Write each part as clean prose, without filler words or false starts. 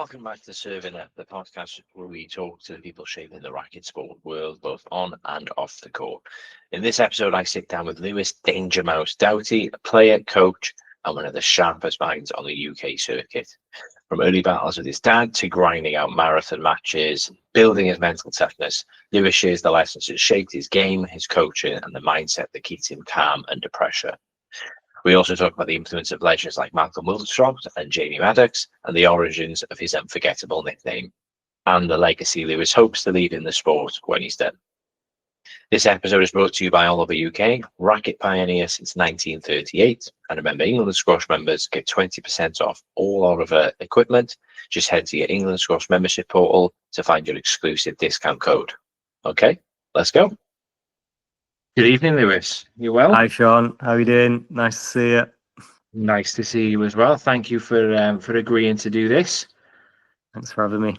Welcome back to Serving Up, the podcast where we talk to the people shaping the racket sport world, both on and off the court. In this episode, I sit down with Lewis Danger Mouse Doughty, a player, coach, and one of the sharpest minds on the UK circuit. From early battles with his dad to grinding out marathon matches, building his mental toughness, Lewis shares the lessons that shaped his game, his coaching, and the mindset that keeps him calm under pressure. We also talk about the influence of legends like Willstrop and Jamie Maddox, and the origins of his unforgettable nickname, and the legacy Lewis hopes to leave in the sport when he's done. This episode is brought to you by All Over UK, Racket Pioneers since 1938, and remember, England Squash members get 20% off all Oliver equipment. Just head to your England Squash membership portal to find your exclusive discount code. Okay, let's go. Good evening, Lewis. You well? Hi, Sean. How are you doing? Nice to see you. Nice to see you as well. Thank you for agreeing to do this. Thanks for having me.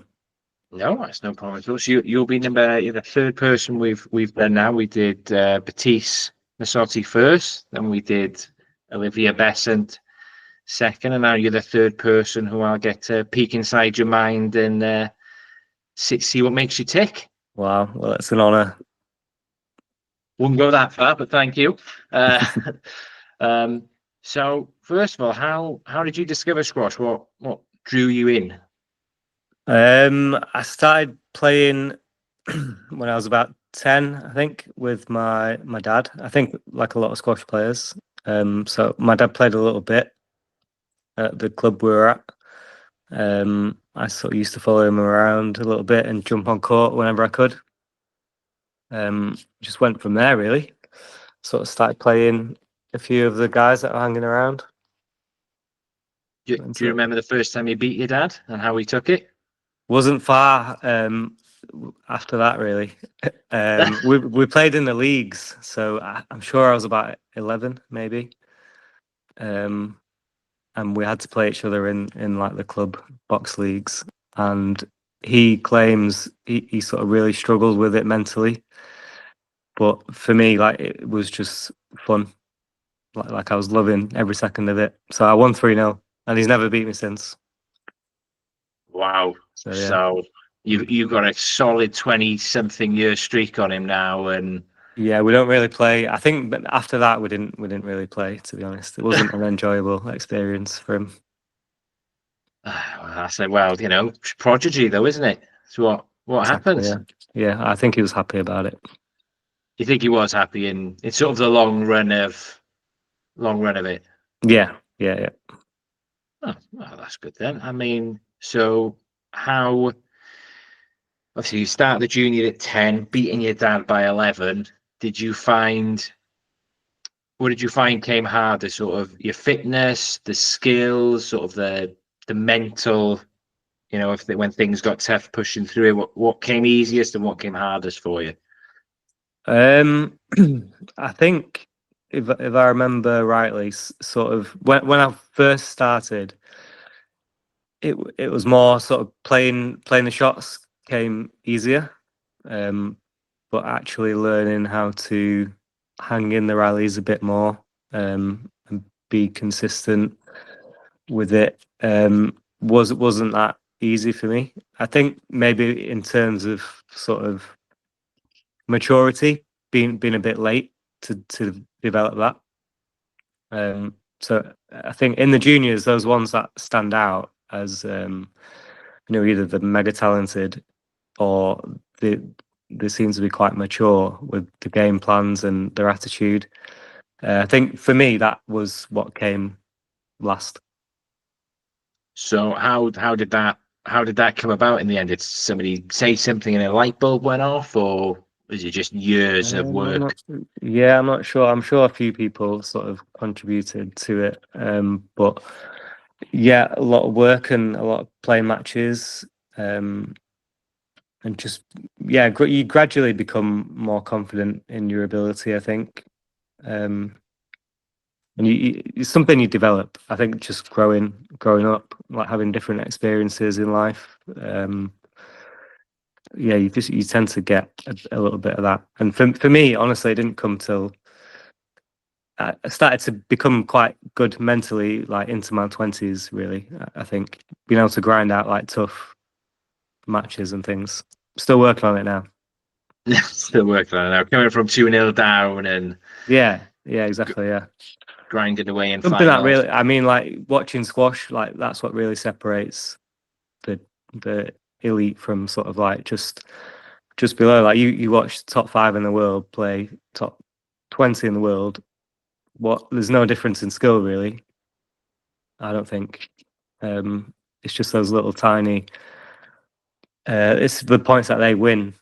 No, that's no problem at all. So you're the third person we've done now. We did Batiste Massotti first, then we did Olivia Besant second, and now you're the third person who I'll get to peek inside your mind and see what makes you tick. Wow, well, it's an honour. Wouldn't go that far, but thank you. So first of all, how did you discover squash? What drew you in? I started playing when I was about 10, I think, with my dad. I think like a lot of squash players. So my dad played a little bit at the club we were at. I sort of used to follow him around a little bit and jump on court whenever I could. Just went from there, really. Sort of started playing a few of the guys that were hanging around. Do you remember the first time you beat your dad and how he took it? Wasn't far after that, really. We played in the leagues, so I'm sure I was about 11, maybe. And we had to play each other in like the club box leagues. And he claims he sort of really struggled with it mentally. But for me, like, it was just fun. Like I was loving every second of it. So I won 3-0, and he's never beat me since. Wow. So, yeah. So you've got a solid 20-something year streak on him now, and yeah, we don't really play. I think after that we didn't really play, to be honest. It wasn't an enjoyable experience for him. I said, well, prodigy though, isn't it? So what Exactly, happens? Yeah, I think he was happy about it. You think he was happy in sort of the long run of it? Yeah. Oh, well, that's good then. I mean, so obviously you start the junior at 10, beating your dad by 11. What did you find came harder? Sort of your fitness, the skills, sort of the mental, when things got tough pushing through, what came easiest and what came hardest for you? I think if I remember rightly, sort of when I first started, it was more sort of playing the shots came easier, but actually learning how to hang in the rallies a bit more and be consistent with it wasn't that easy for me. I think maybe in terms of sort of maturity, being a bit late to develop that. So I think in the juniors, those ones that stand out as either the mega talented or they seem to be quite mature with the game plans and their attitude. I think for me that was what came last. So how did that come about in the end? Did somebody say something and a light bulb went off, or was it just years of work? I'm not sure. I'm sure a few people sort of contributed to it, but yeah, a lot of work and a lot of playing matches, and just you gradually become more confident in your ability, I think, and it's something you develop. I think just growing up, like having different experiences in life. You tend to get a little bit of that. And for me, honestly, it didn't come till I started to become quite good mentally, like into my 20s. Really, I think being able to grind out like tough matches and things. Still working on it now. Still working on it now. Coming from 2-0 down and Yeah, exactly. Yeah, grinding away in something that finals. really, I mean, like watching squash, like that's what really separates the elite from sort of like just below. Like you watch top 5 in the world play top 20 in the world. There's no difference in skill really. I don't think. It's just those little tiny. It's the points that they win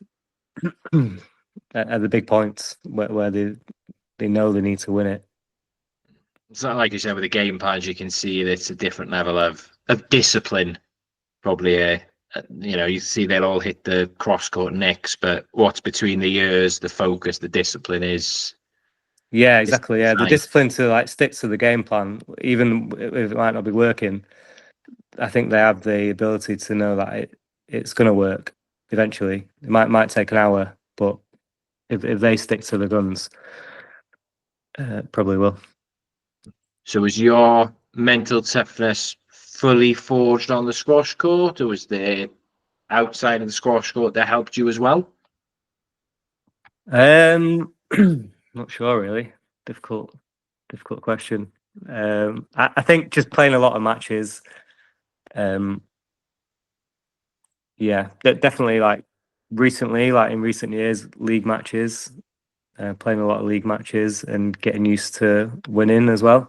at the big points where they know they need to win it. It's not like you said with the game plans. You can see that it's a different level of discipline. Probably you see they'll all hit the cross court next, but what's between the ears, the focus, the discipline is. Yeah, exactly. Yeah, the discipline to like stick to the game plan, even if it might not be working. I think they have the ability to know that it's going to work eventually. It might take an hour, but if they stick to the guns, probably will. So was your mental toughness fully forged on the squash court, or was there outside of the squash court that helped you as well? Not sure really. Difficult question. I think just playing a lot of matches. Yeah, definitely. Like recently, like in recent years, league matches, playing a lot of league matches and getting used to winning as well.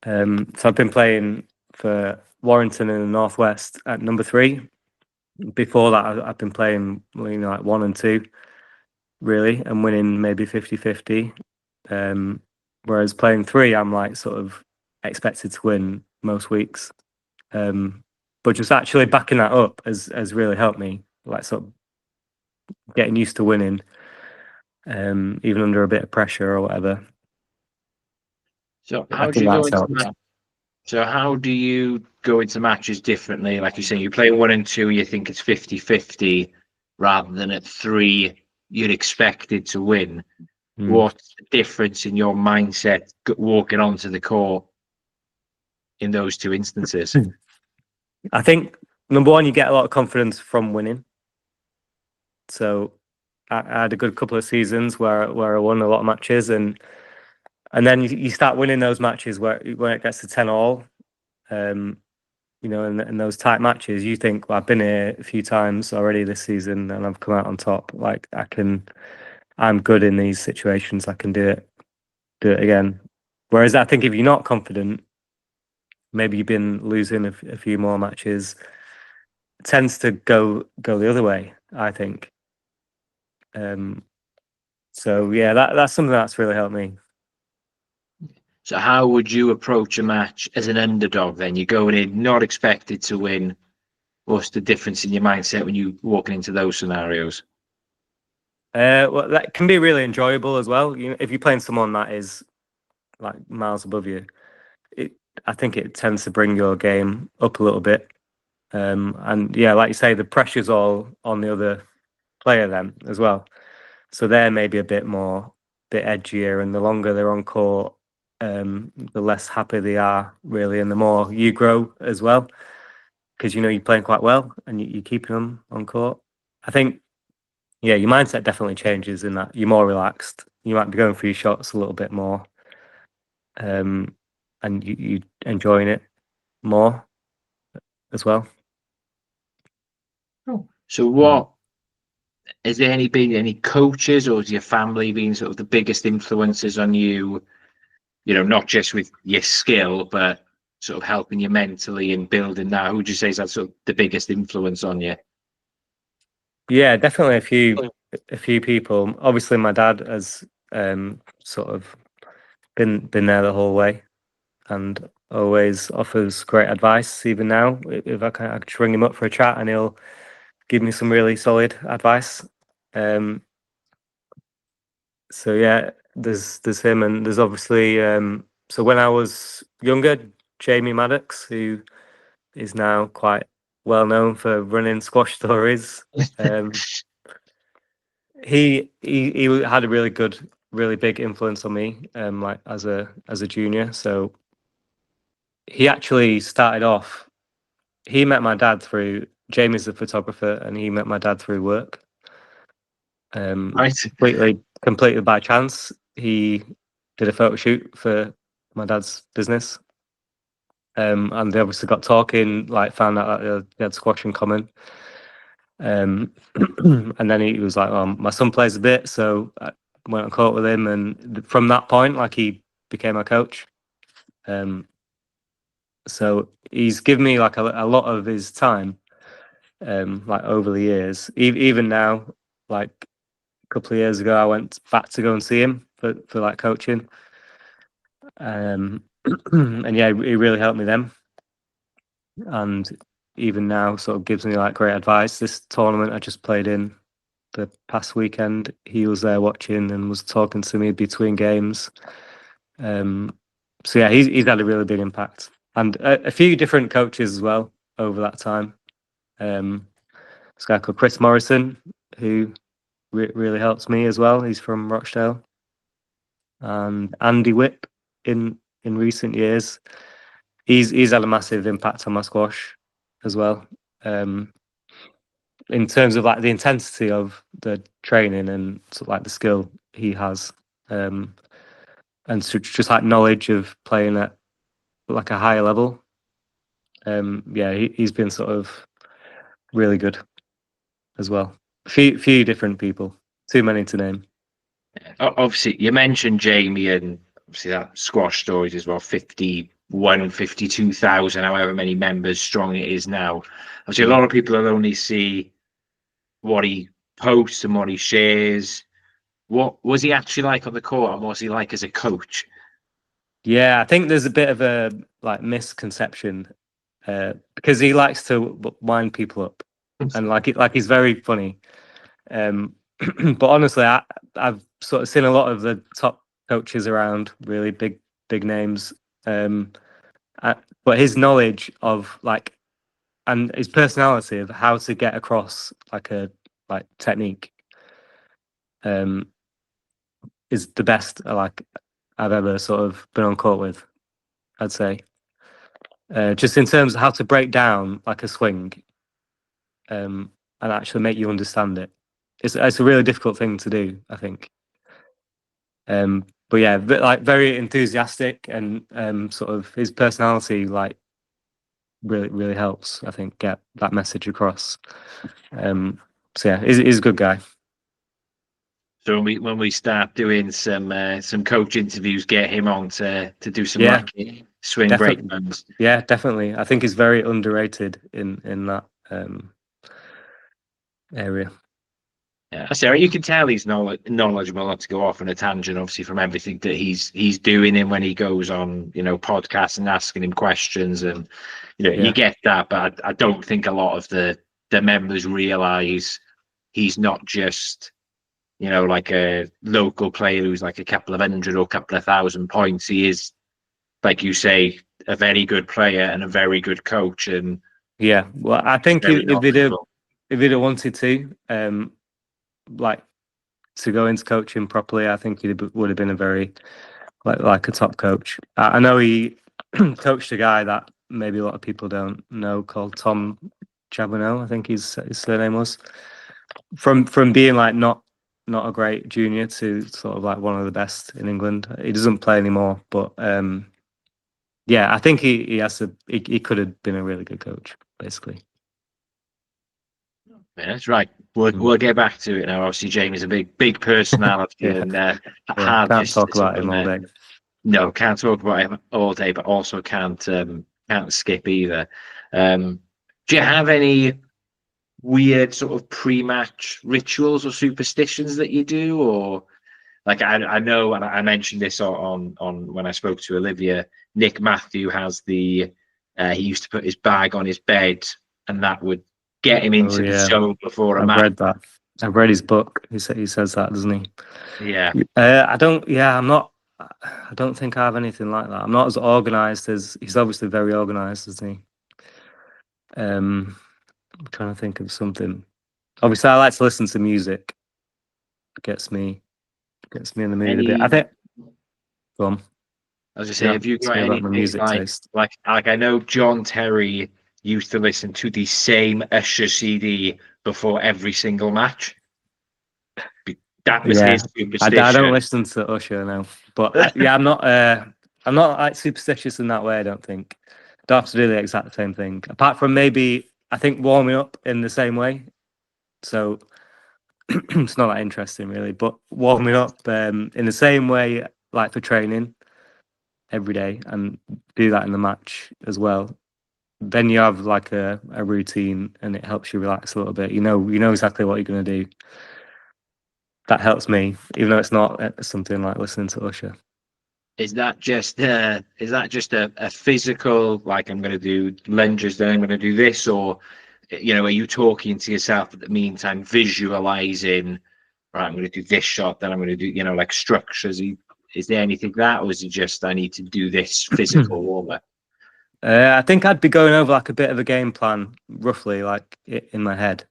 So I've been playing for Warrington in the Northwest at number 3. Before that, I've been playing like 1 and 2, really, and winning maybe 50-50. Whereas playing 3, I'm like sort of expected to win most weeks. But just actually backing that up has really helped me, like sort of getting used to winning, even under a bit of pressure or whatever. So how do you go into So how do you go into matches differently? Like you say, you play 1 and 2, you think it's 50-50, rather than at 3, you'd expected to win. What's the difference in your mindset walking onto the court in those 2 instances? I think number 1, you get a lot of confidence from winning. So I had a good couple of seasons where I won a lot of matches, and then you start winning those matches when it gets to 10-all. In those tight matches, you think, well, I've been here a few times already this season, and I've come out on top. Like I'm good in these situations. I can do it again. Whereas I think if you're not confident, maybe you've been losing a few more matches. It tends to go the other way, I think. So yeah, that's something that's really helped me. So how would you approach a match as an underdog then? You're going in not expected to win. What's the difference in your mindset when you're walking into those scenarios? Well, that can be really enjoyable as well. If you're playing someone that is like miles above you, I think it tends to bring your game up a little bit. And yeah, like you say, the pressure's all on the other player then as well. So they're maybe a bit edgier, and the longer they're on court, the less happy they are really, and the more you grow as well, because you're playing quite well and you're keeping them on court. I think, yeah, your mindset definitely changes in that you're more relaxed. You might be going for your shots a little bit more, and you enjoying it more as well. So what is there been any coaches, or has your family been sort of the biggest influences on you? Not just with your skill, but sort of helping you mentally and building that. Who would you say is that sort of the biggest influence on you? Yeah, definitely a few people. Obviously, my dad has sort of been there the whole way, and always offers great advice. Even now, if I can just ring him up for a chat, and he'll give me some really solid advice. So yeah, there's him, and there's obviously so when I was younger, Jamie Maddox, who is now quite well known for running squash stories. He had a really good really big influence on me, like as a junior. So he actually started off. He met my dad through Jamie's the photographer, and he met my dad through work. Right. Completely by chance. He did a photo shoot for my dad's business, and they obviously got talking. Like, found out that they had squash in common. And then he was like, "Oh, my son plays a bit," so I went on court with him, and from that point, like, he became my coach. So he's given me like a lot of his time, like over the years. Even now, like a couple of years ago, I went back to go and see him for like coaching. And yeah, he really helped me then. And even now, sort of gives me like great advice. This tournament I just played in the past weekend, he was there watching and was talking to me between games. So yeah, he's had a really big impact, and a few different coaches as well over that time. This guy called Chris Morrison, who really helps me as well. He's from Rochdale, and Andy Whip in recent years. He's had a massive impact on my squash as well. In terms of like the intensity of the training and sort of like the skill he has, and so just like knowledge of playing at like a higher level. Yeah, he's been sort of really good as well. Few different people, too many to name. Obviously, you mentioned Jamie, and obviously that squash stories as well. 52,000, however many members strong it is now. Obviously, a lot of people will only see what he posts and what he shares. What was he actually like on the court, and what was he like as a coach? Yeah, I think there's a bit of a like misconception, because he likes to wind people up, and like he's very funny. But honestly, I've sort of seen a lot of the top coaches around, really big names. But his knowledge of like, and his personality of how to get across like a technique, is the best like I've ever sort of been on court with, I'd say. Just in terms of how to break down like a swing, and actually make you understand it. It's a really difficult thing to do, I think. But yeah, like very enthusiastic, and sort of his personality like really helps, I think, get that message across. So yeah, he's a good guy. So when we start doing some coach interviews, get him on to do some Yeah, racket swing definitely. breakdowns. Yeah, definitely. I think he's very underrated in that area. Yeah, so you can tell he's knowledgeable. Not to go off on a tangent, obviously, from everything that he's doing, and when he goes on, podcasts and asking him questions, and you get that. But I don't think a lot of the members realize he's not just like a local player who's like a couple of hundred or a couple of thousand points. He is, like you say, a very good player and a very good coach. And yeah, well, I think if he'd have wanted to, like, to go into coaching properly, I think he would have been a very like a top coach. I know he coached a guy that maybe a lot of people don't know, called Tom Chabonneau, I think his surname was. From being like not a great junior to sort of like one of the best in England. He doesn't play anymore, but yeah, I think he could have been a really good coach, basically. Yeah, that's right. We'll get back to it now. Obviously, Jamie's a big personality, Yeah. and Can't talk about him all day. No, can't talk about him all day, but also can't skip either. Do you have any weird sort of pre-match rituals or superstitions that you do, or like I know, and I mentioned this on when I spoke to Olivia. Nick Matthew has he used to put his bag on his bed, and that would get him into the zone before a match. I've read that. I've read his book. He says that, doesn't he? Yeah. I don't. Yeah, I'm not. I don't think I have anything like that. I'm not as organized as he's. Obviously very organized, isn't he? I'm trying to think of something. Obviously, I like to listen to music. It gets me Gets me in the mood a bit. I think. Go on. As I say, have you got about my anything music taste? like I know John Terry used to listen to the same Usher CD before every single match. That was his superstition. I don't listen to Usher now, but I'm not like superstitious in that way. I don't think. I don't have to do the exact same thing, apart from maybe I think warming up in the same way. So it's not that interesting really, but warming up in the same way, like for training every day, and do that in the match as well. Then you have like a routine, and it helps you relax a little bit. You know exactly what you're going to do. That helps me, even though it's not something like listening to Usher. Is that just a physical, like I'm going to do lunges, then I'm going to do this, or are you talking to yourself at the meantime, visualizing, right, I'm going to do this shot, then I'm going to do, like structures? Is there anything that, or is it just I need to do this physical warm up? I think I'd be going over like a bit of a game plan, roughly, like in my head.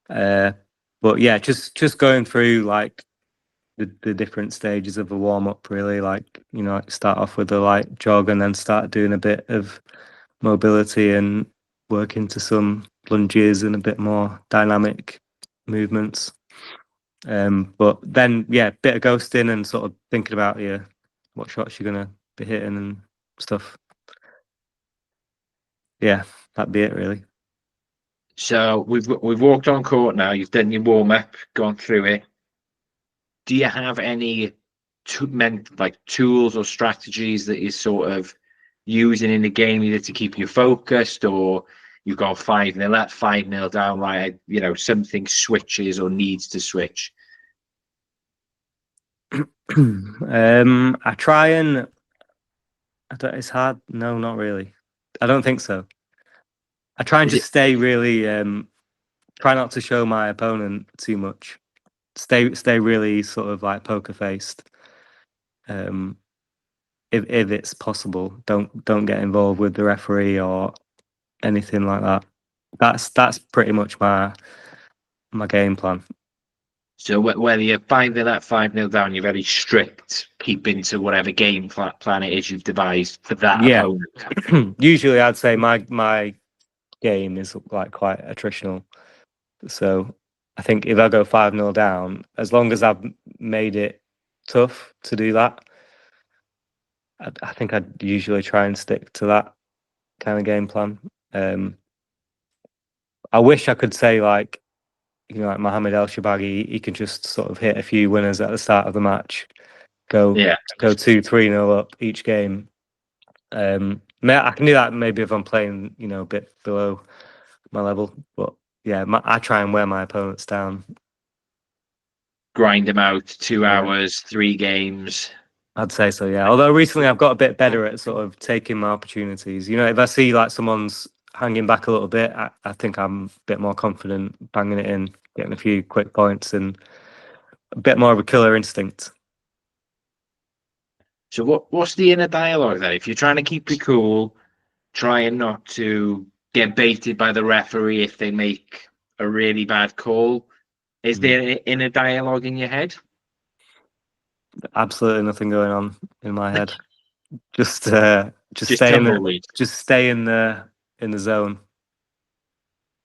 But yeah, just going through like the different stages of a warm up, really. Like like start off with a light jog, and then start doing a bit of mobility and work into some lunges and a bit more dynamic movements. But then bit of ghosting and sort of thinking about what shots you're gonna be hitting and stuff. Yeah, that'd be it really. So we've walked on court now. You've done your warm up, gone through it. Do you have any tools or strategies that you're sort of using in the game, either to keep you focused, or you've got 5-0 up, 5-0 down, right? Something switches or needs to switch. I try and it's hard. No, not really. I don't think so. I try and just stay really try not to show my opponent too much. Stay really sort of like poker faced. If it's possible, don't get involved with the referee or anything like that. That's pretty much my game plan. So whether you're 5-0 up, 5-0 down, you're very strict, keeping to whatever game plan it is you've devised for that opponent. Usually, I'd say my game is like quite attritional. So I think if I go 5-0 down, as long as I've made it tough to do that, I think I'd usually try and stick to that kind of game plan. I wish I could say like Mohamed El Shabaghi, he can just sort of hit a few winners at the start of the match, go 2-3-0 up each game. I can do that maybe if I'm playing, a bit below my level, but I try and wear my opponents down. Grind them out, 2 hours, 3 games. I'd say so, yeah. Although recently I've got a bit better at sort of taking my opportunities. If I see like someone's hanging back a little bit, I think I'm a bit more confident banging it in, getting a few quick points, and a bit more of a killer instinct. So what's the inner dialogue then? If you're trying to keep it cool, trying not to get baited by the referee if they make a really bad call, is there an inner dialogue in your head? Absolutely nothing going on in my head. Just stay in the zone.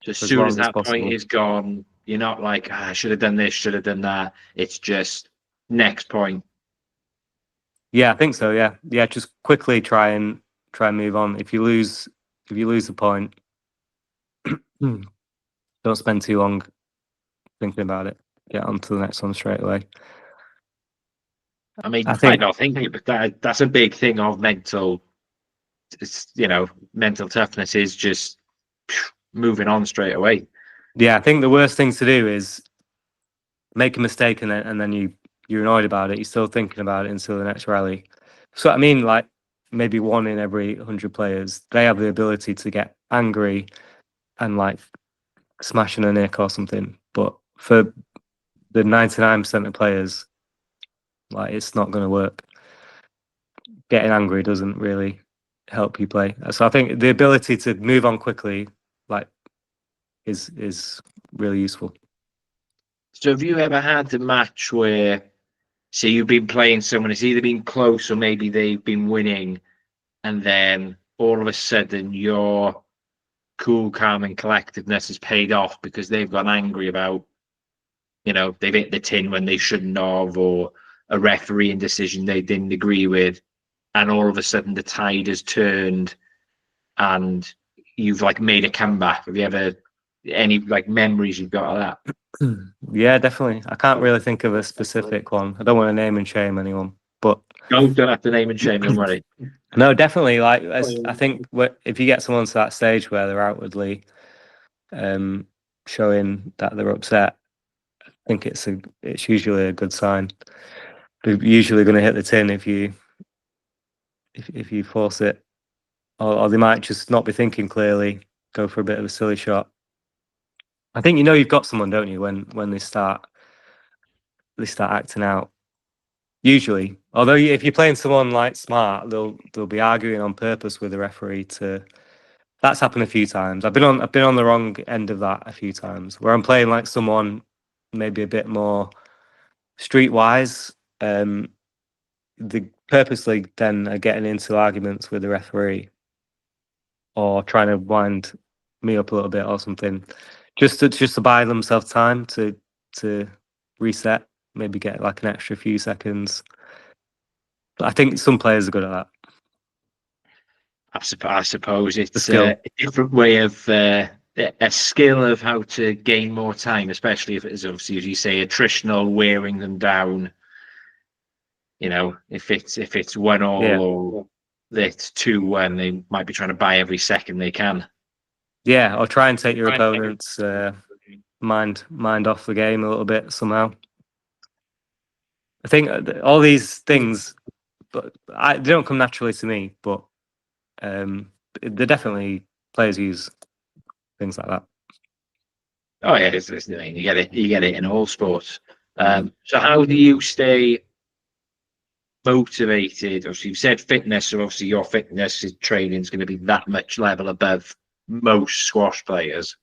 Just as soon as that point is gone, you're not like, I should have done this, should have done that. It's just next point. Yeah, I think so. Yeah. Just quickly try and move on. If you lose the point, don't spend too long thinking about it. Get on to the next one straight away. I mean, I not thinking, but that's a big thing of mental. It's mental toughness is just moving on straight away. Yeah, I think the worst thing to do is make a mistake and then you're annoyed about it. You're still thinking about it until the next rally. So I mean, like maybe 1 in every 100 players, they have the ability to get angry and like smashing a nick or something. But for the 99% of players, like it's not going to work. Getting angry doesn't really help you play. So I think the ability to move on quickly, like, is really useful. So have you ever had a match where So you've been playing someone, it's either been close or maybe they've been winning, and then all of a sudden your cool, calm, and collectiveness has paid off because they've gone angry about, they've hit the tin when they shouldn't have, or a refereeing decision they didn't agree with, and all of a sudden the tide has turned and you've like made a comeback. Have you ever any like memories you've got of that? Yeah, definitely. I can't really think of a specific one. I don't want to name and shame anyone, but Don't have to name and shame, don't worry. no, definitely. Like, I think if you get someone to that stage where they're outwardly showing that they're upset, I think it's usually a good sign. They're usually going to hit the tin if you force it, or they might just not be thinking clearly, go for a bit of a silly shot. I think you've got someone, don't you, when they start acting out. Usually, although if you're playing someone like smart, they'll be arguing on purpose with the referee to. That's happened a few times. I've been on the wrong end of that a few times, where I'm playing like someone maybe a bit more streetwise. They purposely then are getting into arguments with the referee, or trying to wind me up a little bit or something, just to buy themselves time to reset, maybe get like an extra few seconds. But I think some players are good at that. I suppose it's a different way of a skill of how to gain more time, especially if it is obviously, as you say, attritional, wearing them down. If it's 1-1 or it's 2-1, they might be trying to buy every second they can. Yeah, or try and take your opponent's mind off the game a little bit somehow. I think all these things, but they don't come naturally to me. But they're definitely players use things like that. Oh yeah, you get it in all sports. So how do you stay motivated? Obviously, you've said fitness, so obviously your fitness training is going to be that much level above most squash players.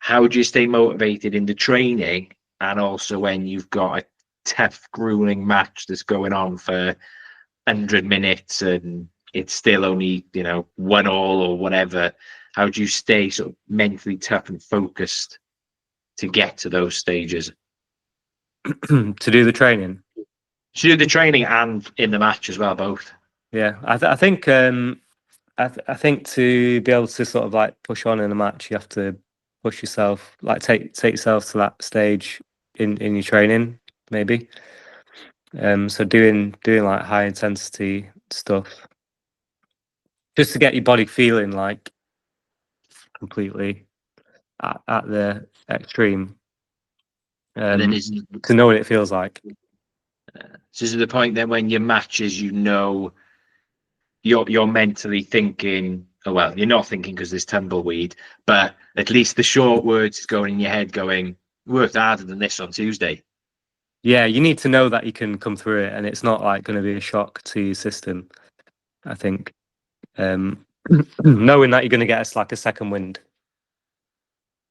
How do you stay motivated in the training, and also when you've got a tough, grueling match that's going on for 100 minutes and it's still only 1-1 or whatever? How do you stay sort of mentally tough and focused to get to those stages? To do the training. To do the training and in the match as well, both. Yeah, I think I think to be able to sort of like push on in a match, you have to push yourself, like take yourself to that stage in your training, maybe. So doing like high intensity stuff, just to get your body feeling like completely at the extreme, to know what it feels like. So this is the point then when your matches, you're mentally thinking, oh well, you're not thinking because there's tumbleweed, but at least the short words is going in your head going, worked harder than this on Tuesday. Yeah, you need to know that you can come through it, and it's not like going to be a shock to your system. I think knowing that you're going to get a second wind.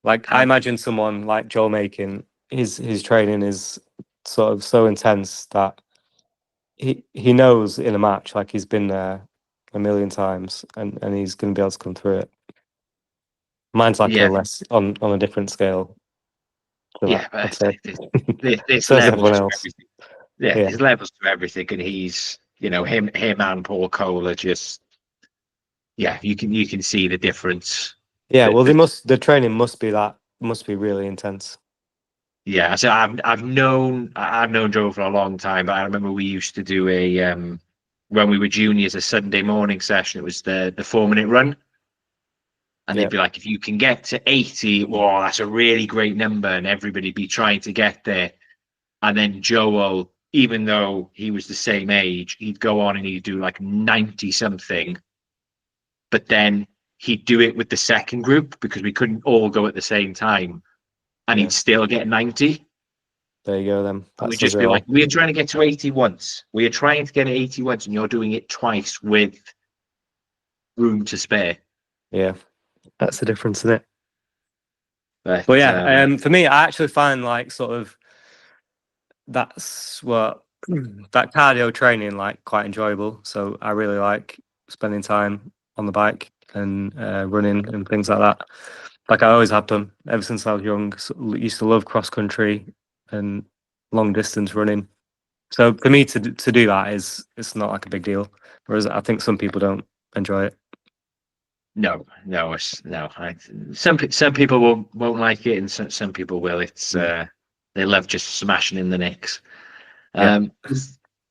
Like I imagine someone like Joel Makin, his training is sort of so intense that he knows in a match, like he's been there a million times, and he's going to be able to come through it. Mine's like a less on a different scale. Yeah, but there's so levels to else. everything. Yeah, there's levels to everything, and he's him and Paul Cole are just you can see the difference. Yeah, well, the training must be really intense. Yeah, so I've known Joe for a long time, but I remember we used to do a when we were juniors, a Sunday morning session. It was the 4-minute run, and they'd be like, if you can get to 80, well, that's a really great number, and everybody'd be trying to get there. And then Joel, even though he was the same age, he'd go on and he'd do like 90 something, but then he'd do it with the second group because we couldn't all go at the same time, and he'd still get 90. There you go, then. We'd just be like, we're trying to get to 80 once. We are trying to get 80 once, and you're doing it twice with room to spare. Yeah, that's the difference, isn't it? But yeah, for me, I actually find like sort of that's what that cardio training like quite enjoyable. So I really like spending time on the bike and running and things like that. Like I always have done ever since I was young. Used to love cross country and long distance running. So for me to do that it's not like a big deal. Whereas I think some people don't enjoy it. No, no. Some people won't like it, and some people will. It's they love just smashing in the nicks. Yeah.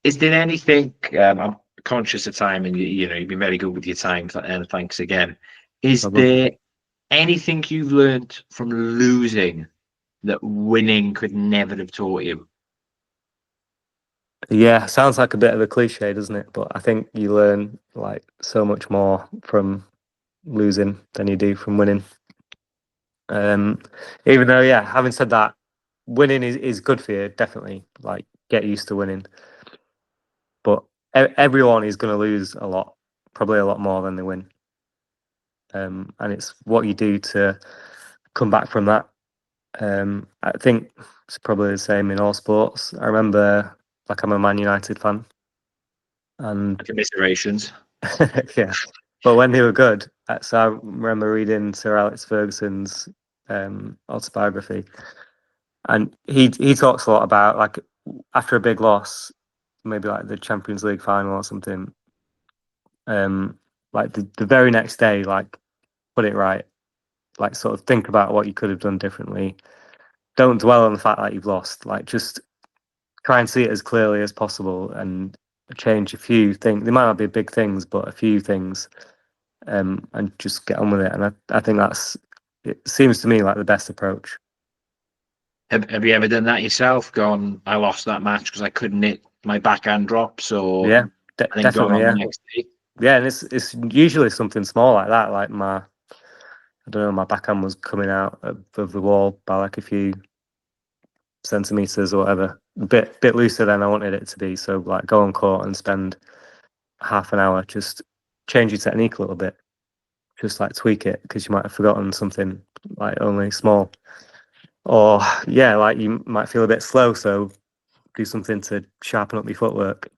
Is there anything? I'm conscious of time, and you know you've been very good with your time, and thanks again. Is Problem. there anything you've learned from losing that winning could never have taught you? Yeah, sounds like a bit of a cliche, doesn't it? But I think you learn like so much more from losing than you do from winning. Even though, yeah, having said that, winning is good for you, definitely. Like, get used to winning. But everyone is going to lose a lot, probably a lot more than they win. And it's what you do to come back from that. I think it's probably the same in all sports. I remember, like, I'm a Man United fan, and Commiserations. yeah, but when they were good, so I remember reading Sir Alex Ferguson's autobiography, and he talks a lot about like after a big loss, maybe like the Champions League final or something. Like the very next day, like put it right, like sort of think about what you could have done differently. Don't dwell on the fact that you've lost. Like just try and see it as clearly as possible and change a few things. They might not be big things, but a few things, and just get on with it. And I think it seems to me like the best approach. Have you ever done that yourself? Gone, I lost that match because I couldn't hit my backhand drops, or Yeah, I think gone definitely. on the Yeah, next day. yeah, and it's usually something small like that. Like I don't know, my backhand was coming out of the wall by like a few centimeters or whatever, bit looser than I wanted it to be. So like go on court and spend half an hour just change your technique a little bit, just like tweak it because you might have forgotten something like only small, or yeah, like you might feel a bit slow, so do something to sharpen up your footwork.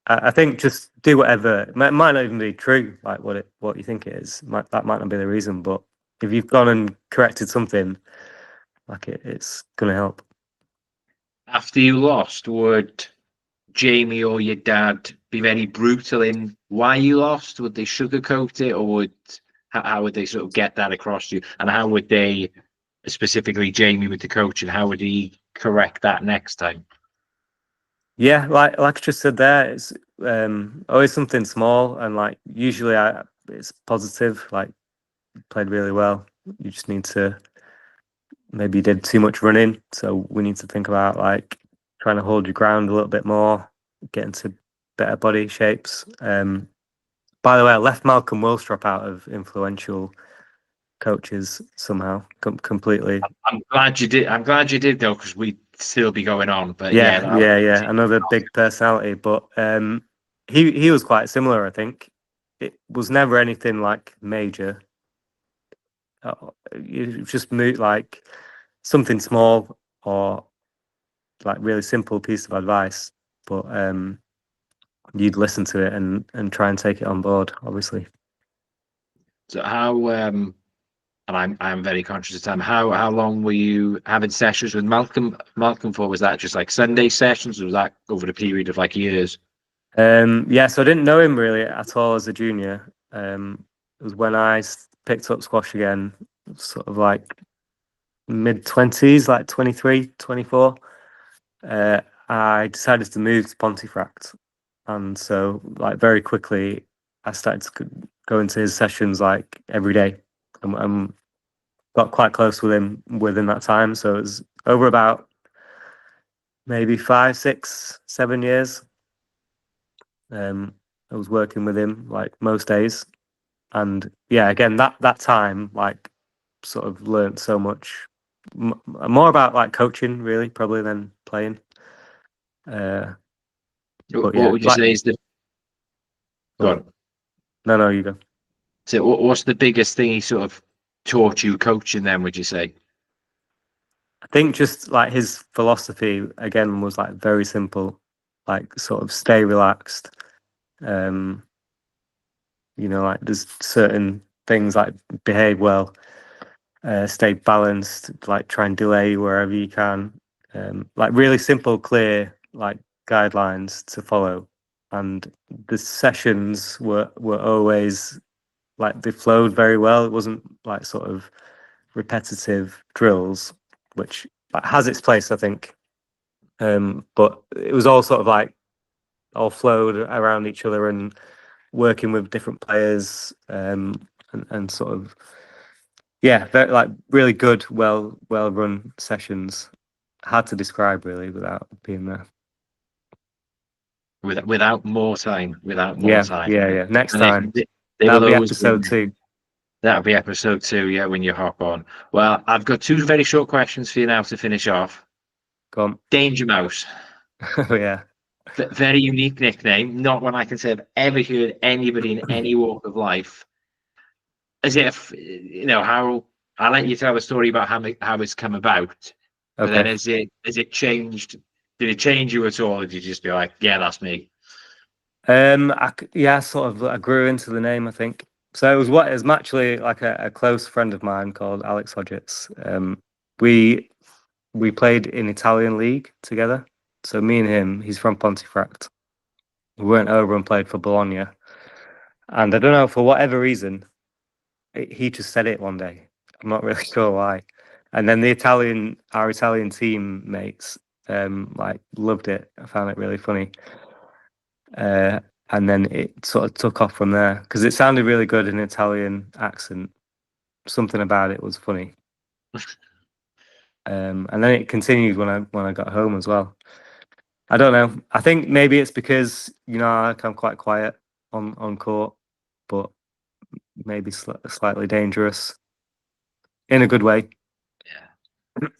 I think just do whatever. It might not even be true, like what you think it is. That might not be the reason, but if you've gone and corrected something, like it's gonna help. After you lost, would Jamie or your dad be very brutal in why you lost? Would they sugarcoat it, or how would they sort of get that across to you? And how would they, specifically Jamie with the coach, and how would he correct that next time? Yeah, like I just said there, it's always something small, and like usually it's positive. Like played really well. You just need to maybe you did too much running, so we need to think about like trying to hold your ground a little bit more, get into better body shapes. By the way, I left Malcolm Willstrop out of influential coaches somehow, completely. I'm glad you did. I'm glad you did though, because we'd still be going on. But yeah, Yeah, yeah, yeah. Another big personality, but he was quite similar. I think it was never anything like major. You just move like something small or like really simple piece of advice, but you'd listen to it and try and take it on board. Obviously, So how and I'm very conscious of time. How long were you having sessions with Malcolm for? Was that just like Sunday sessions, or was that over a period of like years? yeah. So I didn't know him really at all as a junior. It was when I picked up squash again, sort of like mid-20s, like 23, 24. I decided to move to Pontefract, and so like very quickly I started to go into his sessions like every day, and got quite close with him within that time. So it was over about maybe 5, 6, 7 years. I was working with him like most days, and yeah, again that time like sort of learned so much more about like coaching really probably than playing. Uh, but What yeah, would you like say is the go oh, on? no, you go. So what's the biggest thing he sort of taught you coaching then, would you say? I think just like his philosophy again was like very simple. like sort of stay relaxed. Like there's certain things like behave well, stay balanced, like try and delay wherever you can. Like really simple, clear like guidelines to follow. And the sessions were always like they flowed very well. It wasn't like sort of repetitive drills, which has its place, I think. But it was all sort of like all flowed around each other and working with different players, and sort of very, like really good, well run sessions. Hard to describe really without being there. Without more time. Yeah. Next And time. they That'll will be always episode 2. That'll be episode 2, yeah, when you hop on. Well, I've got 2 very short questions for you now to finish off. Go on. Danger Mouse. Oh yeah. Very unique nickname. Not one I can say I've ever heard anybody in any walk of life. As if, how I'll let you tell the story about how it's come about. But then has it changed? Did it change you at all? Or did you just be like, yeah, that's me? I grew into the name, I think. So it was actually like a close friend of mine called Alex Hodgetts. We played in Italian league together. So me and him, he's from Pontefract. We went over and played for Bologna. And I don't know, for whatever reason, he just said it one day. I'm not really sure why. And then our Italian teammates, like loved it. I found it really funny. And then it sort of took off from there because it sounded really good in Italian accent. Something about it was funny. And then it continued when I got home as well. I don't know. I think maybe it's because I'm quite quiet on court, but maybe slightly dangerous in a good way.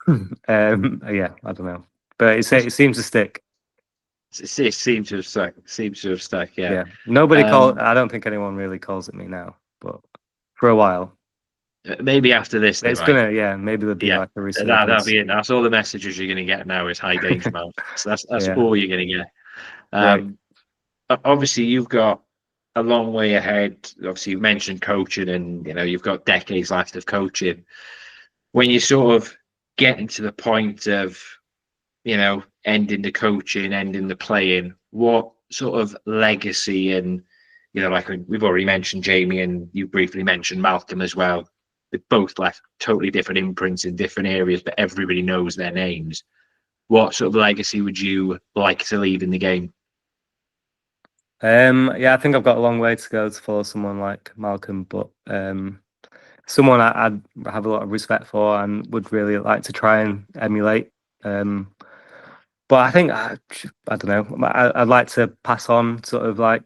Yeah, I don't know, but it seems to stick. It seems to have stuck. Yeah. Nobody I don't think anyone really calls it me now, but for a while. Maybe after this, it's gonna. Yeah, maybe there'll be like a resurgence. That'll be it. That's all the messages you're gonna get now is high danger mouse. That's all you're gonna get. Right. Obviously, you've got a long way ahead. Obviously, you mentioned coaching, and you've got decades left of coaching. When you sort of getting to the point of ending the coaching, ending the playing, what sort of legacy and like we've already mentioned Jamie, and you briefly mentioned Malcolm as well. They both left totally different imprints in different areas, but everybody knows their names. What sort of legacy would you like to leave in the game? I think I've got a long way to go to follow someone like Malcolm, but someone I'd have a lot of respect for and would really like to try and emulate. But I think I don't know. I'd like to pass on sort of like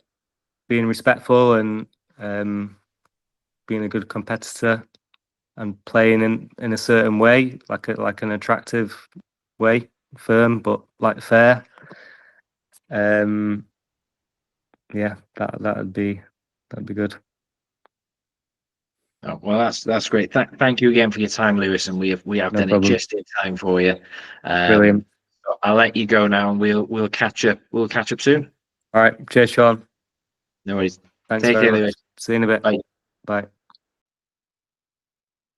being respectful and being a good competitor and playing in a certain way, like an attractive way, firm but like fair. Yeah, that'd be good. Oh, well, that's great. Thank you again for your time, Lewis, and we have No done problem. it just in time for you. Brilliant. I'll let you go now, and we'll catch up. We'll catch up soon. All right. Cheers, Sean. No worries. Thanks Take very care, much. Lewis. See you in a bit. Bye. Bye.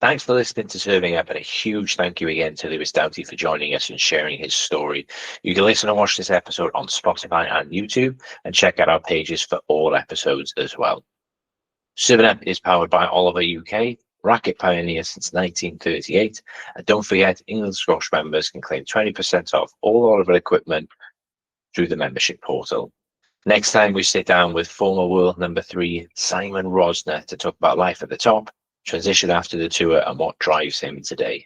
Thanks for listening to Serving Up, and a huge thank you again to Lewis Doughty for joining us and sharing his story. You can listen and watch this episode on Spotify and YouTube, and check out our pages for all episodes as well. Serving Up is powered by Oliver UK, Racket Pioneers since 1938, and don't forget, England Squash members can claim 20% off all Oliver equipment through the membership portal. Next time we sit down with former world number 3 Simon Rosner to talk about life at the top, transition after the tour, and what drives him today.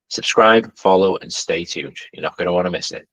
Subscribe, follow, and stay tuned. You're not going to want to miss it.